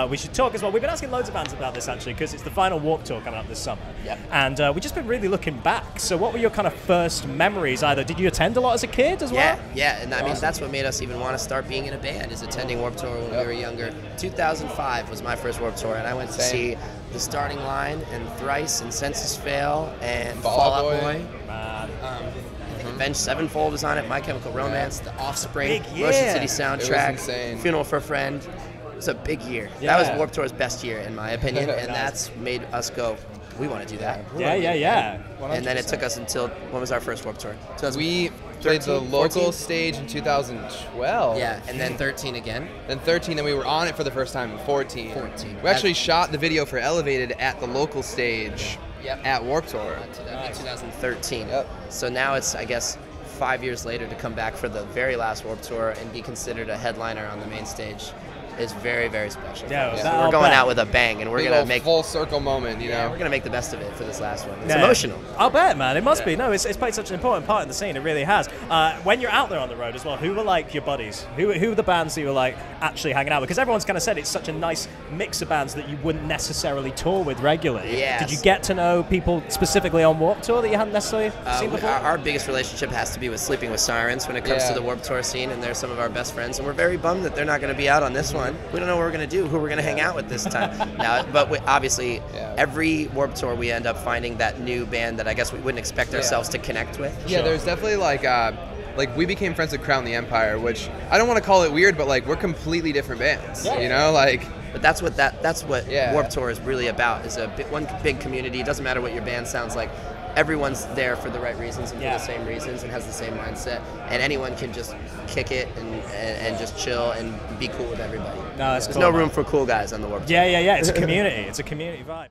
we should talk as well. We've been asking loads of bands about this actually because it's the final Warped Tour coming up this summer. Yep. And we've just been really looking back. So what were your kind of first memories? Either did you attend a lot as a kid as well? Yeah, and I mean that's what made us even want to start being in a band, is attending Warped Tour when we were younger. 2005 was my first Warped Tour, and I went to see The Starting Line and Thrice and Census Fail and Fall Out Boy. Avenged Sevenfold was on it, My Chemical Romance, The Offspring, Motion City soundtrack, Funeral for a Friend. It was a big year. Yeah. That was Warped Tour's best year, in my opinion, and that's made us go, we want to do that. Yeah. 100%. And then it took us until, when was our first Warped Tour? We played the local stage in 2012. Yeah, and then 13 again. Then 13, then we were on it for the first time in 14. We actually shot the video for Elevated at the local stage at Warped Tour. In 2013. Yep. So now it's, I guess, 5 years later to come back for the very last Warped Tour and be considered a headliner on the main stage is very, very special. Yeah, so we're going out with a bang, and we're going to make full circle moment, you know. We're going to make the best of it for this last one. It's emotional. I'll bet, man. It must be. No, it's played such an important part in the scene. It really has. When you're out there on the road as well, who were like your buddies? Who are the bands that you were like actually hanging out with? Because everyone's kind of said it's such a nice mix of bands that you wouldn't necessarily tour with regularly. Yes. Did you get to know people specifically on Warped Tour that you hadn't necessarily seen before? Our biggest relationship has to be with Sleeping with Sirens when it comes to the Warped Tour scene, and they're some of our best friends, and we're very bummed that they're not going to be out on this one. We don't know what we're going to do, who we're going to hang out with this time. But obviously, every Warped Tour we end up finding that new band that I guess we wouldn't expect ourselves to connect with. Yeah, there's definitely like we became friends with Crown the Empire, which I don't want to call it weird, but like we're completely different bands, you know, like. But that's what Warped Tour is really about, is one big community. It doesn't matter what your band sounds like. Everyone's there for the right reasons and for the same reasons and has the same mindset. And anyone can just kick it and just chill and be cool with everybody. No, There's no room for cool guys on the Warped Tour. Yeah. It's a community. It's a community vibe.